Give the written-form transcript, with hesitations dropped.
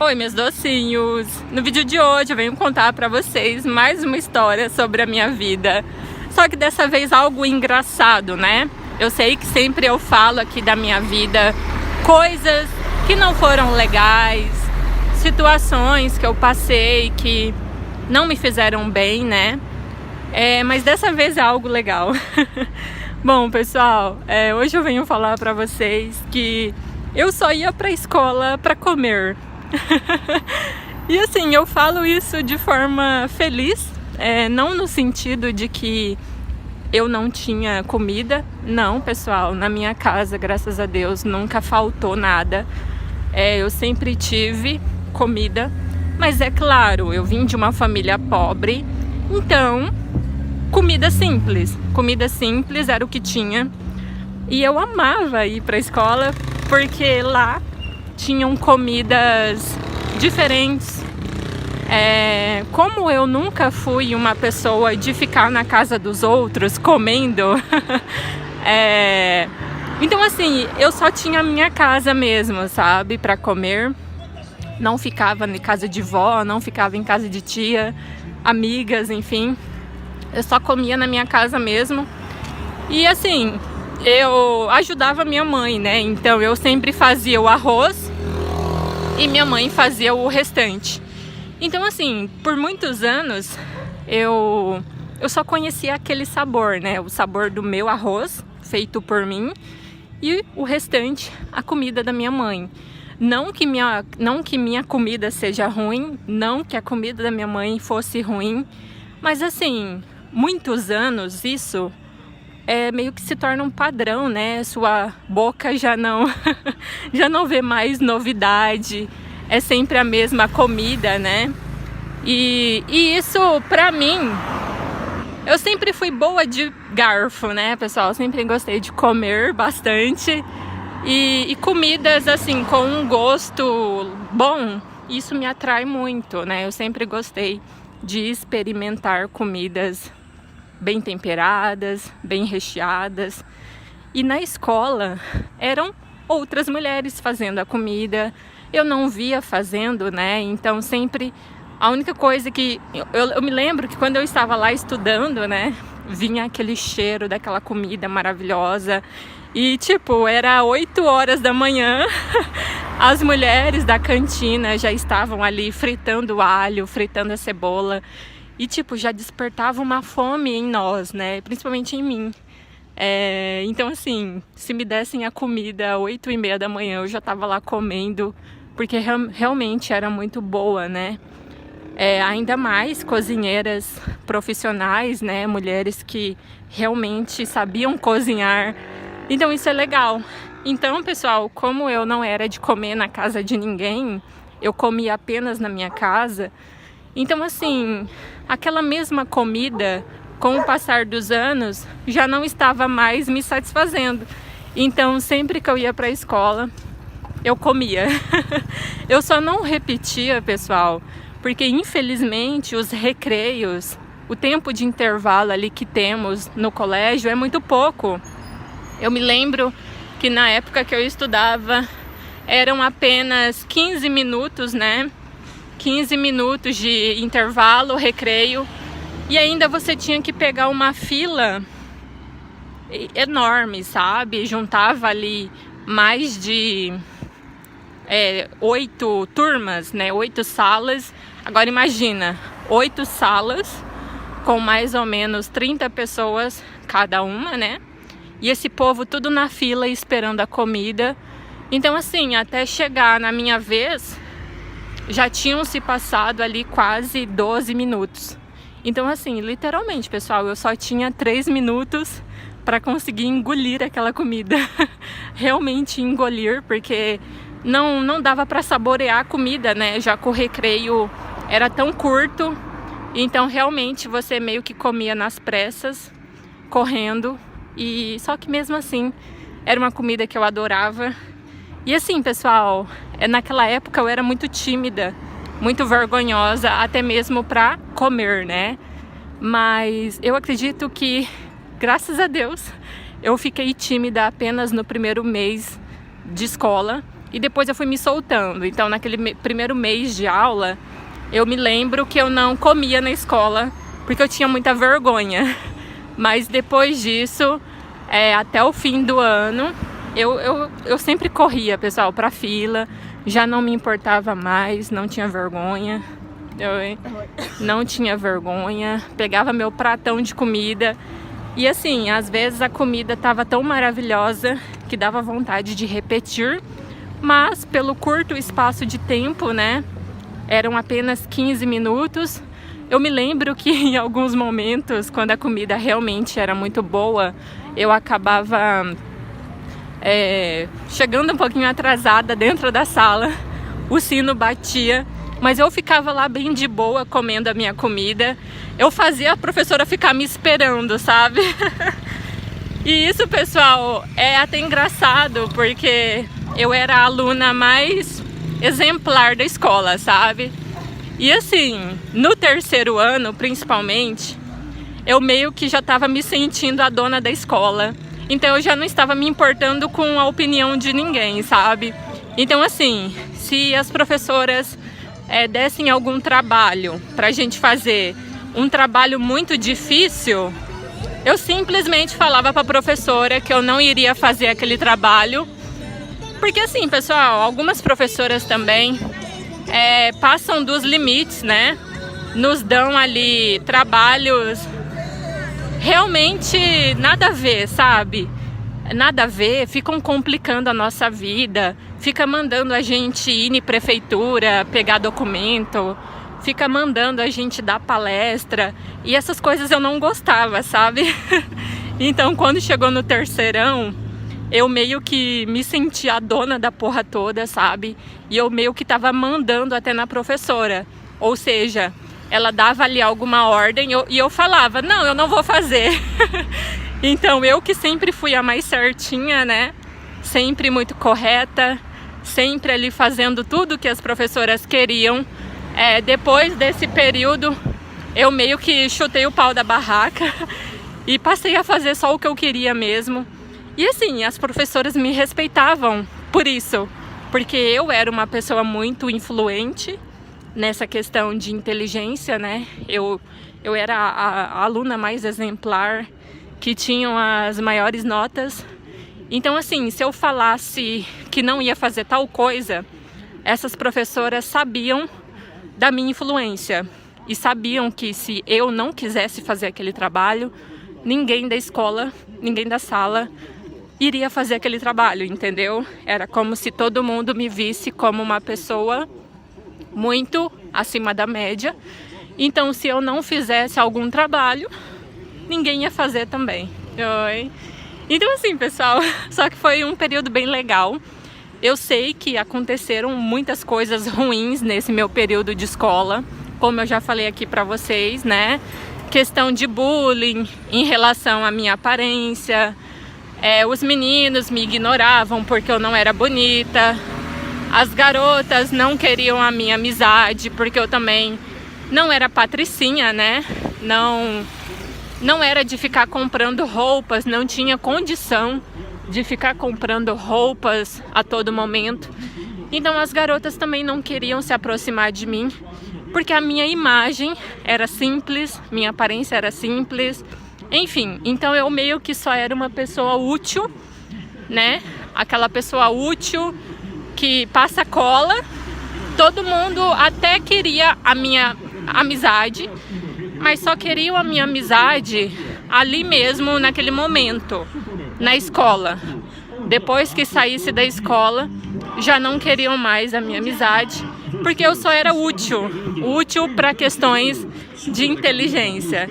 Oi, meus docinhos! No vídeo de hoje eu venho contar pra vocês mais uma história sobre a minha vida. Só que dessa vez algo engraçado, né? Eu sei que sempre eu falo aqui da minha vida coisas que não foram legais, situações que eu passei que não me fizeram bem, né? Mas dessa vez é algo legal. Bom, pessoal, hoje eu venho falar pra vocês que eu só ia pra escola pra comer. E assim, eu falo isso de forma feliz, não no sentido de que eu não tinha comida. Não, pessoal, na minha casa, graças a Deus, nunca faltou nada. Eu sempre tive comida, mas é claro, eu vim de uma família pobre, então comida simples era o que tinha. E eu amava ir para a escola porque lá tinham comidas diferentes. Como eu nunca fui uma pessoa de ficar na casa dos outros comendo, então assim, eu só tinha a minha casa mesmo, sabe, para comer. Não ficava em casa de vó, não ficava em casa de tia, amigas, enfim. Eu só comia na minha casa mesmo. E assim, eu ajudava minha mãe, né? Então eu sempre fazia o arroz e minha mãe fazia o restante. Então assim, por muitos anos eu só conhecia aquele sabor, né? O sabor do meu arroz, feito por mim, e o restante, a comida da minha mãe. Não que minha comida seja ruim, não que a comida da minha mãe fosse ruim, mas assim, muitos anos isso meio que se torna um padrão, né? Sua boca já não vê mais novidade, é sempre a mesma comida, né? E isso, pra mim, eu sempre fui boa de garfo, né, pessoal? Eu sempre gostei de comer bastante e comidas, assim, com um gosto bom, isso me atrai muito, né? Eu sempre gostei de experimentar comidas bem temperadas, bem recheadas. E na escola eram outras mulheres fazendo a comida, eu não via fazendo, né? Então sempre a única coisa que eu me lembro que quando eu estava lá estudando, né, vinha aquele cheiro daquela comida maravilhosa e tipo, era 8 horas da manhã, as mulheres da cantina já estavam ali fritando alho, fritando a cebola e tipo, já despertava uma fome em nós, né, principalmente em mim. Então assim, se me dessem a comida às 8h30 da manhã, eu já estava lá comendo, porque realmente era muito boa, né? Ainda mais cozinheiras profissionais, né? Mulheres que realmente sabiam cozinhar. Então isso é legal. Então, pessoal, como eu não era de comer na casa de ninguém, eu comia apenas na minha casa. Então, assim, aquela mesma comida, com o passar dos anos, já não estava mais me satisfazendo. Então, sempre que eu ia para a escola, eu comia. Eu só não repetia, pessoal, porque infelizmente os recreios, o tempo de intervalo ali que temos no colégio é muito pouco. Eu me lembro que na época que eu estudava eram apenas 15 minutos, né? 15 minutos de intervalo, recreio, e ainda você tinha que pegar uma fila enorme, sabe? Juntava ali mais de 8 turmas, né? 8 salas. Agora imagina, 8 salas com mais ou menos 30 pessoas cada uma, né? E esse povo tudo na fila esperando a comida. Então assim, até chegar na minha vez, já tinham se passado ali quase 12 minutos. Então assim, literalmente, pessoal, eu só tinha 3 minutos para conseguir engolir aquela comida. Realmente engolir, porque não dava para saborear a comida, né? Já que o recreio era tão curto, então realmente você meio que comia nas pressas, correndo, e só que mesmo assim era uma comida que eu adorava. E assim, pessoal, naquela época eu era muito tímida, muito vergonhosa, até mesmo para comer, né? Mas eu acredito que, graças a Deus, eu fiquei tímida apenas no primeiro mês de escola. e depois eu fui me soltando. Então naquele primeiro mês de aula, eu me lembro que eu não comia na escola porque eu tinha muita vergonha. Mas depois disso, até o fim do ano, eu sempre corria, pessoal, pra fila. Já não me importava mais, não tinha vergonha. Não tinha vergonha, pegava meu pratão de comida. E assim, às vezes a comida estava tão maravilhosa que dava vontade de repetir. Mas pelo curto espaço de tempo, né, eram apenas 15 minutos. Eu me lembro que em alguns momentos, quando a comida realmente era muito boa, eu acabava chegando um pouquinho atrasada dentro da sala. O sino batia, mas eu ficava lá bem de boa comendo a minha comida. Eu fazia a professora ficar me esperando, sabe? E isso, pessoal, é até engraçado, porque eu era a aluna mais exemplar da escola, sabe? E assim, no terceiro ano, principalmente, eu meio que já estava me sentindo a dona da escola. Então eu já não estava me importando com a opinião de ninguém, sabe? Então assim, se as professoras dessem algum trabalho pra gente fazer, um trabalho muito difícil, eu simplesmente falava pra professora que eu não iria fazer aquele trabalho. Porque assim, pessoal, algumas professoras também passam dos limites, né? Nos dão ali trabalhos realmente nada a ver, sabe? Nada a ver, ficam complicando a nossa vida, fica mandando a gente ir em prefeitura, pegar documento, fica mandando a gente dar palestra, e essas coisas eu não gostava, sabe? Então quando chegou no terceirão, eu meio que me senti a dona da porra toda, sabe? E eu meio que tava mandando até na professora. Ou seja, ela dava ali alguma ordem e eu falava, não, eu não vou fazer. Então eu que sempre fui a mais certinha, né? Sempre muito correta, sempre ali fazendo tudo que as professoras queriam. Depois desse período, eu meio que chutei o pau da barraca e passei a fazer só o que eu queria mesmo. E assim, as professoras me respeitavam por isso, porque eu era uma pessoa muito influente nessa questão de inteligência, né? Eu era a aluna mais exemplar, que tinham as maiores notas. Então assim, se eu falasse que não ia fazer tal coisa, essas professoras sabiam da minha influência e sabiam que se eu não quisesse fazer aquele trabalho, ninguém da escola, ninguém da sala iria fazer aquele trabalho, entendeu? Era como se todo mundo me visse como uma pessoa muito acima da média. Então, se eu não fizesse algum trabalho, ninguém ia fazer também. Então assim, pessoal, só que foi um período bem legal. Eu sei que aconteceram muitas coisas ruins nesse meu período de escola, como eu já falei aqui pra vocês, né? Questão de bullying em relação à minha aparência. Os meninos me ignoravam porque eu não era bonita. As garotas não queriam a minha amizade porque eu também não era patricinha, né? Não era de ficar comprando roupas, não tinha condição de ficar comprando roupas a todo momento. Então as garotas também não queriam se aproximar de mim, porque a minha imagem era simples, minha aparência era simples, enfim. Então eu meio que só era uma pessoa útil, né? Aquela pessoa útil que passa cola. Todo mundo até queria a minha amizade, mas só queriam a minha amizade ali mesmo, naquele momento, na escola. Depois que saísse da escola, já não queriam mais a minha amizade, porque eu só era útil para questões de inteligência.